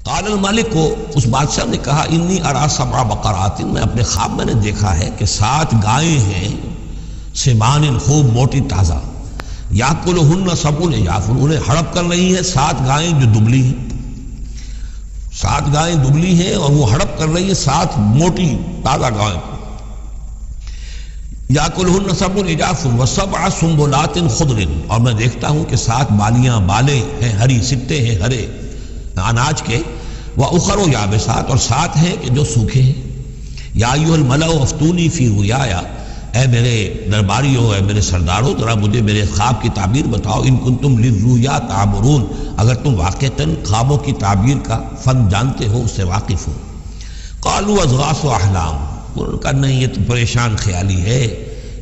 قال الملک کو اس بادشاہ نے کہا انی ارا سبع بقرات، میں اپنے خواب میں نے دیکھا ہے کہ 7 گائیں ہیں سمان خوب موٹی تازہ، یاکلہن سبع عجاف، انہیں ہڑپ کر رہی ہیں 7 گائیں جو دبلی ہیں، 7 گائیں دبلی ہیں اور وہ ہڑپ کر رہی ہیں 7 موٹی تازہ گائیں کو، یاکلہن سبع عجاف وسبع سنبلات خضر، اور میں دیکھتا ہوں کہ 7 بالیاں بالیں ہیں ہری، سٹے ہیں ہرے اناج کے، وَأُخَرُ یابسات، اور 7 ہیں کہ جو سوکھے ہیں۔ یا ایھا الملأ افتونی فی رؤیایا، اے میرے درباریوں، اے میرے سرداروں، ذرا مجھے میرے خواب کی تعبیر بتاؤ، ان کنتم للرؤیا تعبرون، اگر تم واقعتاً خوابوں کی تعبیر کا فن جانتے ہو، اس سے واقف ہو۔ قالوا اضغاث احلام، انہوں نے کہا نہیں یہ تو پریشان خیالی ہے،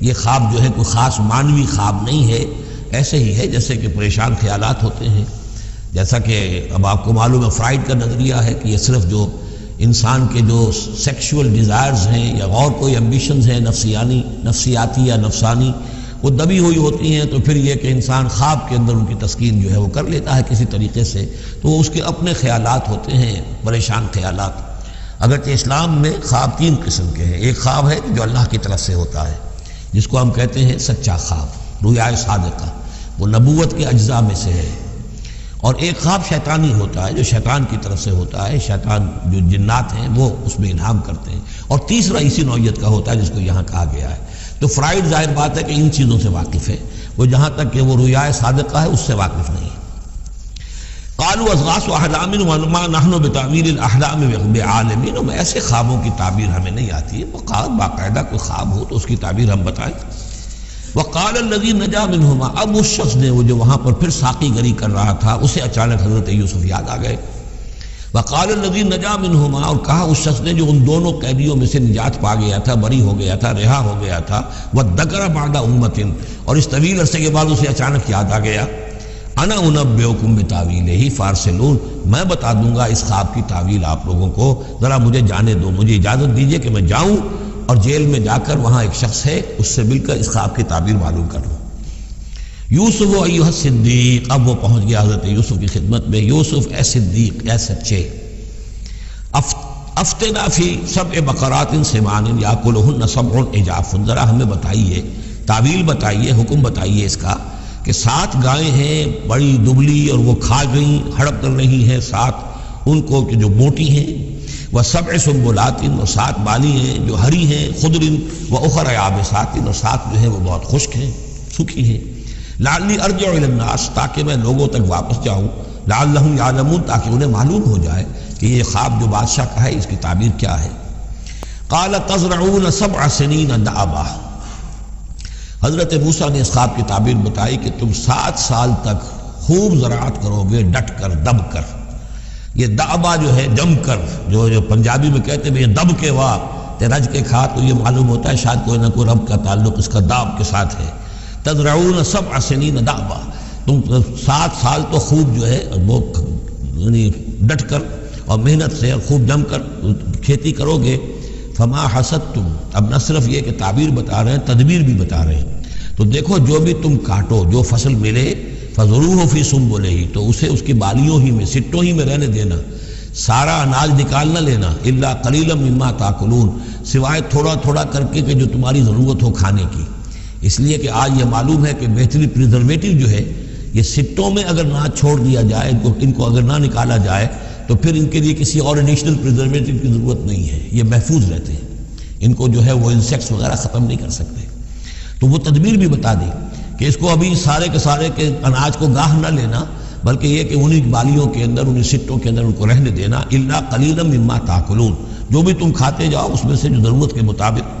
یہ خواب جو ہے کوئی خاص معنوی خواب نہیں ہے، ایسے ہی ہے جیسے کہ پریشان خیالات ہوتے ہیں۔ جیسا کہ اب آپ کو معلوم ہے فرائڈ کا نظریہ ہے کہ یہ صرف جو انسان کے جو سیکشول ڈیزائرز ہیں یا اور کوئی ایمبیشنز ہیں نفسیاتی یا نفسانی، وہ دبی ہوئی ہوتی ہیں، تو پھر یہ کہ انسان خواب کے اندر ان کی تسکین جو ہے وہ کر لیتا ہے کسی طریقے سے، تو وہ اس کے اپنے خیالات ہوتے ہیں، پریشان خیالات۔ اگرچہ اسلام میں خواب 3 قسم کے ہیں، ایک خواب ہے جو اللہ کی طرف سے ہوتا ہے جس کو ہم کہتے ہیں سچا خواب، رؤیا صادقہ، وہ نبوت کے اجزاء میں سے ہے، اور ایک خواب شیطانی ہوتا ہے جو شیطان کی طرف سے ہوتا ہے، شیطان جو جنات ہیں وہ اس میں الہام کرتے ہیں، اور تیسرا اسی نوعیت کا ہوتا ہے جس کو یہاں کہا گیا ہے۔ تو فرائڈ ظاہر بات ہے کہ ان چیزوں سے واقف ہے، وہ جہاں تک کہ وہ رؤیا صادقہ ہے اس سے واقف نہیں ہے۔ قالوا اضغاث احلام وما نحن بتاویل الاحلام بعالمین، میں ایسے خوابوں کی تعبیر ہمیں نہیں آتی ہے، باقاعدہ کوئی خواب ہو تو اس کی تعبیر ہم بتائیں۔ وقال الذی نجا منہما، اب اس شخص نے وہ جو وہاں پر پھر ساقی گری کر رہا تھا اسے اچانک حضرت یوسف یاد آ گئے۔ وقال الذی نجا منہما، اور کہا اس شخص نے جو ان دونوں قیدیوں میں سے نجات پا گیا تھا، بری ہو گیا تھا، رہا ہو گیا تھا، وذکر بعد امۃ، اور اس طویل عرصے کے بعد اسے اچانک یاد آ گیا، انا انبئکم بتاویلہ فارسلون، میں بتا دوں گا اس خواب کی تعویل آپ لوگوں کو، ذرا مجھے جانے دو، مجھے اجازت دیجیے کہ میں جاؤں اور جیل میں جا کر وہاں ایک شخص ہے اس سے مل کر اس خواب کی تعبیر معلوم کر لوں۔ یوسف ایھا الصدیق، اب وہ پہنچ گیا حضرت یوسف کی خدمت میں، یوسف اے صدیق، اے سچے، افتنا فی 7 بقرات سمان یاکلہن سبع عجاف، ذرا ہمیں بتائیے، تعویل بتائیے، حکم بتائیے اس کا کہ 7 گائیں ہیں بڑی دبلی اور وہ کھا گئیں، ہڑپ کر رہی ہیں 7 ان کو کہ جو موٹی ہیں، وسبع سنبلات، اور 7 بالی ہیں جو ہری ہیں، خضر واخر یابسات، اور 7 جو ہیں وہ بہت خشک ہیں، سوکھی ہیں، لعلی ارجع الی الناس، تاکہ میں لوگوں تک واپس جاؤں، لعلہم یعلمون، تاکہ انہیں معلوم ہو جائے کہ یہ خواب جو بادشاہ کا ہے اس کی تعبیر کیا ہے۔ قال تزرعون 7 سنین دأبا، حضرت موسیٰ نے اس خواب کی تعبیر بتائی کہ تم 7 سال تک خوب زراعت کرو گے، ڈٹ کر، دب کر۔ یہ دعبا جو ہے جم کر، جو پنجابی میں کہتے ہیں یہ دب کے واہ تے رج کے کھا، تو یہ معلوم ہوتا ہے شاید کوئی نہ کوئی رب کا تعلق اس کا داب کے ساتھ ہے۔ تزرعون 7 سنین دأبا، تم 7 سال تو خوب جو ہے وہ ڈٹ کر اور محنت سے اور خوب جم کر کھیتی کرو گے۔ فما حصدتم، اب نہ صرف یہ کہ تعبیر بتا رہے ہیں، تدبیر بھی بتا رہے ہیں، تو دیکھو جو بھی تم کاٹو، جو فصل ملے، فضروہ فی سنبلہ، تو اسے اس کی بالیوں ہی میں، سٹوں ہی میں رہنے دینا، سارا اناج نکال نہ لینا، الا قلیلا مما تاکلون، سوائے تھوڑا تھوڑا کر کے کہ جو تمہاری ضرورت ہو کھانے کی، اس لیے کہ آج یہ معلوم ہے کہ بہترین پریزرویٹو جو ہے یہ سٹوں میں اگر نہ چھوڑ دیا جائے، ان کو اگر نہ نکالا جائے تو پھر ان کے لیے کسی اور ایڈیشنل پریزرویٹو کی ضرورت نہیں ہے، یہ محفوظ رہتے ہیں، ان کو جو ہے وہ انسیکٹس وغیرہ ختم نہیں کر سکتے۔ تو وہ تدبیر بھی بتا دی کہ اس کو ابھی سارے کے سارے کے اناج کو گاہ نہ لینا، بلکہ یہ کہ انہی بالیوں کے اندر، انہی سٹوں کے اندر ان کو رہنے دینا، الا قلیلا مما تاکلون، جو بھی تم کھاتے جاؤ اس میں سے جو ضرورت کے مطابق۔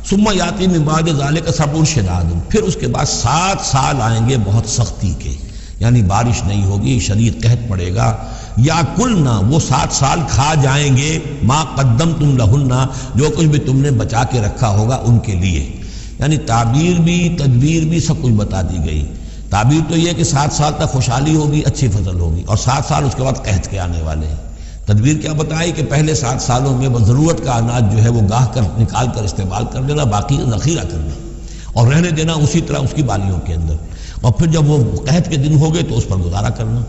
ثم یاتی من بعد ذلک سبع شداد، پھر اس کے بعد 7 سال آئیں گے بہت سختی کے، یعنی بارش نہیں ہوگی، شدید قحط پڑے گا، یا کلنا، وہ 7 سال کھا جائیں گے، ما قدمتم لہن، جو کچھ بھی تم نے بچا کے رکھا ہوگا ان کے لیے، یعنی تعبیر بھی تدبیر بھی سب کچھ بتا دی گئی۔ تعبیر تو یہ کہ 7 سال تک خوشحالی ہوگی، اچھی فصل ہوگی، اور 7 سال اس کے بعد قحط کے آنے والے ہیں۔ تدبیر کیا بتائی کہ پہلے 7 سالوں میں بس ضرورت کا اناج جو ہے وہ گاہ کر نکال کر استعمال کر لینا، باقی ذخیرہ کرنا اور رہنے دینا اسی طرح اس کی بالیوں کے اندر، اور پھر جب وہ قحط کے دن ہو گئے تو اس پر گزارا کرنا۔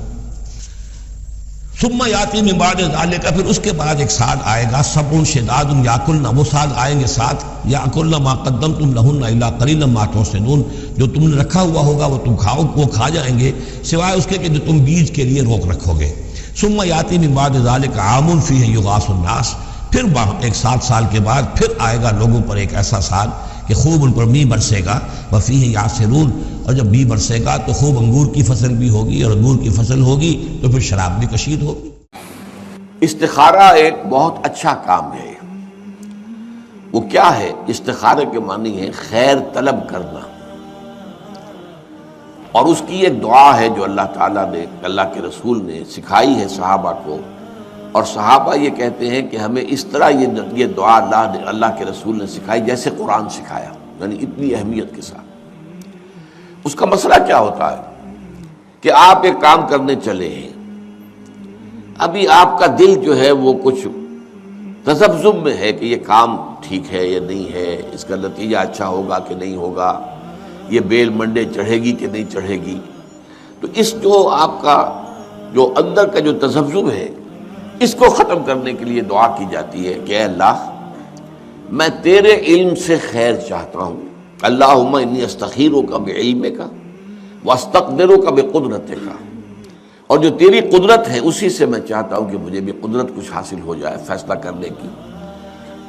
ثم یاتی من بعد ذالک، پھر اس کے بعد ایک سال آئے گا، سبع شداد یاکلن، وہ سال آئیں گے ساتھ، یاکلن ما قدمتم لہن الا قلیلا ما تحسنون، جو تم نے رکھا ہوا ہوگا وہ تم کھاؤ، وہ کھا جائیں گے سوائے اس کے کہ جو تم بیج کے لیے روک رکھو گے۔ ثم یاتی من بعد ذالک عام فیہ یغاث الناس، پھر ایک 7 سال کے بعد پھر آئے گا لوگوں پر ایک ایسا سال کہ خوب ان پر می برسے گا، وفیہ یعصرون، اور جب می برسے گا تو خوب انگور کی فصل بھی ہوگی، اور انگور کی فصل ہوگی تو پھر شراب بھی کشید ہوگی۔ استخارہ ایک بہت اچھا کام ہے۔ وہ کیا ہے؟ استخارے کے معنی ہے خیر طلب کرنا، اور اس کی ایک دعا ہے جو اللہ تعالیٰ نے، اللہ کے رسول نے سکھائی ہے صحابہ کو، اور صحابہ یہ کہتے ہیں کہ ہمیں اس طرح یہ دعا اللہ کے رسول نے سکھائی جیسے قرآن سکھایا، یعنی اتنی اہمیت کے ساتھ۔ اس کا مسئلہ کیا ہوتا ہے کہ آپ ایک کام کرنے چلے ہیں، ابھی آپ کا دل جو ہے وہ کچھ تذبذب میں ہے کہ یہ کام ٹھیک ہے یا نہیں ہے، اس کا نتیجہ اچھا ہوگا کہ نہیں ہوگا، یہ بیل منڈے چڑھے گی کہ نہیں چڑھے گی۔ تو اس جو آپ کا جو اندر کا جو تذبذب ہے، اس کو ختم کرنے کے لیے دعا کی جاتی ہے کہ اے اللہ، میں تیرے علم سے خیر چاہتا ہوں، اللہم انی استخیرک بعلمک واستقدرک بقدرتک، اور جو تیری قدرت ہے اسی سے میں چاہتا ہوں کہ مجھے بھی قدرت کچھ حاصل ہو جائے فیصلہ کرنے کی۔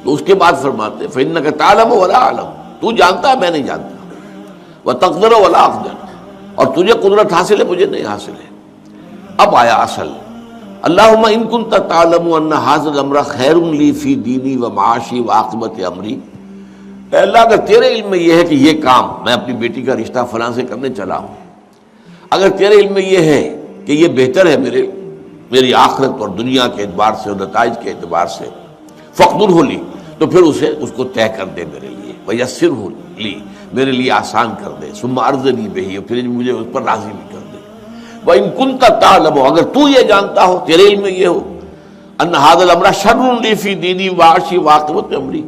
تو اس کے بعد فرماتے فإنک تعلم ولا اعلم، تو جانتا ہے میں نہیں جانتا، وتقدر ولا اقدر، اور تجھے قدرت حاصل ہے مجھے نہیں حاصل ہے۔ اب آیا اصل، اللہم ان کنت تعلم ان ھذا الامر خیر لی فی دینی و معاشی و عاقبت امری، اے اللہ اگر تیرے علم میں یہ ہے کہ یہ کام میں اپنی بیٹی کا رشتہ فلاں سے کرنے چلا ہوں، اگر تیرے علم میں یہ ہے کہ یہ بہتر ہے میری آخرت اور دنیا کے اعتبار سے اور نتائج کے اعتبار سے، فقدرہ لی، تو پھر اس کو طے کر دے میرے لیے، ویسرہ لی، میرے لیے آسان کر دے، ثم ارضنی بہ، پھر مجھے اس پر راضی بھی کر دے۔ وَإِن كُنتَ تَعْلَمُ، اگر تو یہ جانتا ہو، تیرے علم میں یہ ہو، أَنَّ هَذَا الْأَمْرَ شَرٌّ لِّي فِي دِينِي وَمَعَاشِي وَعَاقِبَةِ أَمْرِي،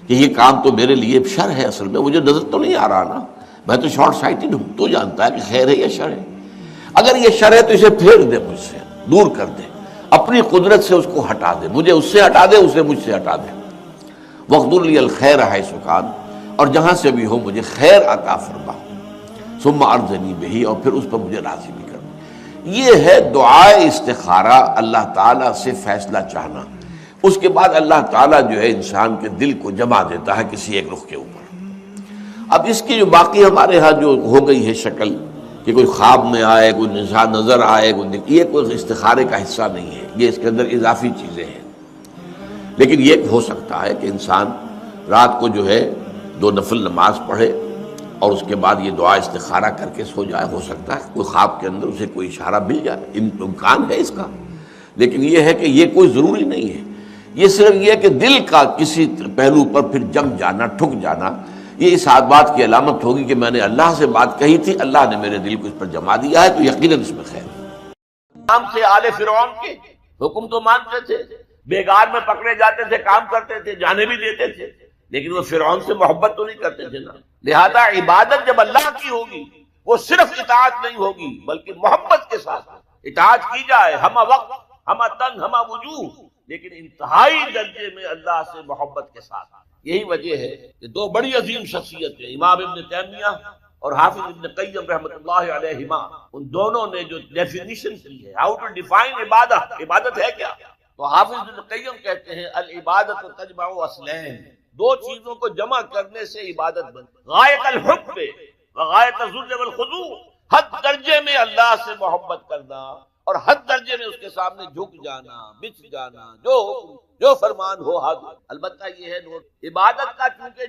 کہ یہ کام تو میرے لیے شر ہے، اصل میں مجھے نظر تو نہیں آ رہا نا، میں تو شارٹ سائٹڈ ہوں، تو جانتا ہے کہ خیر ہے یا شر ہے۔ اگر یہ شر ہے تو اسے پھیر دے، مجھ سے دور کر دے، اپنی قدرت سے اس کو ہٹا دے، مجھے اس سے ہٹا دے، اسے مجھ سے ہٹا دے۔ وَاقْدُرْ لِي الْخَيْرَ حَيْثُ كَانَ، اور جہاں سے بھی ہو مجھے خیر عطا فرما، ثُمَّ أَرْضِنِي بِهِ، اور پھر اس پر مجھے راضی بھی کر دے۔ یہ ہے دعائے استخارہ، اللہ تعالیٰ سے فیصلہ چاہنا۔ اس کے بعد اللہ تعالیٰ جو ہے انسان کے دل کو جما دیتا ہے کسی ایک رخ کے اوپر۔ اب اس کی جو باقی ہمارے ہاں جو ہو گئی ہے شکل کہ کوئی خواب میں آئے، کوئی نظر آئے، یہ کوئی استخارے کا حصہ نہیں ہے، یہ اس کے اندر اضافی چیزیں ہیں۔ لیکن یہ ہو سکتا ہے کہ انسان رات کو جو ہے 2 نفل نماز پڑھے اور اس کے بعد یہ دعا استخارہ کر کے سو جائے، ہو سکتا ہے کوئی خواب کے اندر اسے کوئی اشارہ مل جائے، امکان ہے اس کا۔ لیکن یہ ہے کہ یہ کوئی ضروری نہیں ہے، یہ صرف یہ ہے کہ دل کا کسی پہلو پر پھر جم جانا، ٹھک جانا، یہ اس بات کی علامت ہوگی کہ میں نے اللہ سے بات کہی تھی، اللہ نے میرے دل کو اس پر جما دیا ہے، تو یقیناً اس میں خیر ہے۔ کام تھے آل فرعون کے، حکم تو مانتے تھے، بیگار میں پکڑے جاتے تھے، کام کرتے تھے، جانے بھی دیتے تھے، لیکن وہ فرعون سے محبت تو نہیں کرتے تھے نا۔ لہذا عبادت جب اللہ کی ہوگی وہ صرف اطاعت نہیں ہوگی بلکہ محبت کے ساتھ اطاعت کی جائے، ہمہ وقت، ہمہ تن، ہمہ وجوہ، لیکن انتہائی درجے میں اللہ سے محبت کے ساتھ۔ یہی وجہ ہے کہ 2 بڑی عظیم شخصیتیں، امام ابن تیمیہ اور حافظ ابن قیم رحمۃ اللہ علیہما، ان دونوں نے جو ڈیفینیشن کی ہے، ہاؤ ٹو ڈیفائن عبادت، عبادت ہے کیا، تو حافظ ابن قیم کہتے ہیں العبادت تجمع اصلین، 2 چیزوں کو جمع کرنے سے عبادت بنتی، غایت الحب وغایت الذل والخضوع، حد درجے میں اللہ سے محبت کرنا اور حد درجے میں اس کے سامنے جھک جانا، بچ جانا، جو فرمان ہو حاضر۔ البتہ یہ ہے نوٹ، عبادت کا چونکہ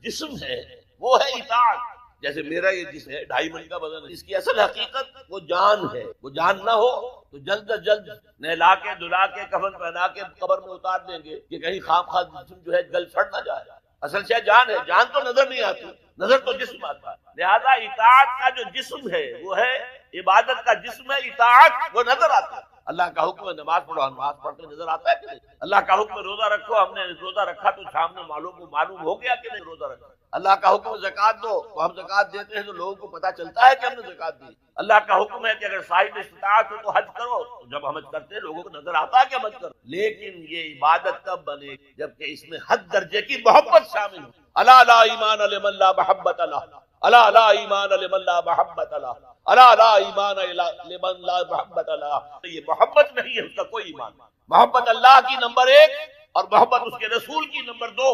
جسم ہے وہ ہے اطاعت، جیسے میرا یہ جسم ہے 2.5 من کا وزن ہے، اس کی اصل حقیقت وہ جان ہے، وہ جان نہ ہو تو جلد از جلد نہلا کے دھلا کے کفن پہنا کے قبر میں اتار دیں گے کہ کہیں خام خواہ جسم جو ہے جل سڑ نہ جائے۔ اصل شے جان ہے، جان تو نظر نہیں آتی، نظر تو جسم آتا ہے۔ لہذا اطاعت کا جو جسم ہے وہ ہے عبادت کا جسم ہے اطاعت، وہ نظر آتا ہے۔ اللہ کا حکم ہے نماز پڑھو، نماز پڑھتے نظر آتا ہے کہ نہیں؟ اللہ کا حکم ہے روزہ رکھو، ہم نے روزہ رکھا تو سامنے معلوم ہو گیا کہ نہیں روزہ رکھا۔ اللہ کا حکم زکات دو تو ہم زکات دیتے ہیں تو لوگوں کو پتہ چلتا ہے کہ ہم نے زکات دی. اللہ کا حکم ہے کہ اگر صاحب استطاعت ہو تو حج کرو، تو جب ہم حج کرتے ہیں لوگوں کو نظر آتا ہے کہ ہم حج کرو. لیکن یہ عبادت تب بنے جبکہ اس میں حد درجے کی محبت شامل ہو. الا لا ایمان لمن لا محبت له، الا لا ایمان لمن لا محبت له، الا لا ایمان لمن لا محبت له. یہ محبت نہیں ہے اس کا کوئی ایمان. محبت اللہ کی نمبر 1 اور محبت اس کے رسول کی نمبر 2.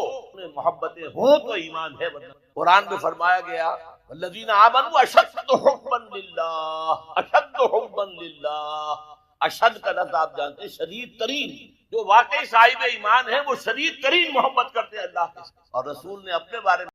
محبتیں ہوں تو ایمان ہے. قرآن میں فرمایا گیا الذین آمنوا اشد حبا للہ، اشد حبا للہ. اشد کا لفظ آپ جانتے ہیں شدید ترین. جو واقعی صاحب ایمان ہیں وہ شدید ترین محبت کرتے ہیں اللہ کے. اور رسول نے اپنے بارے میں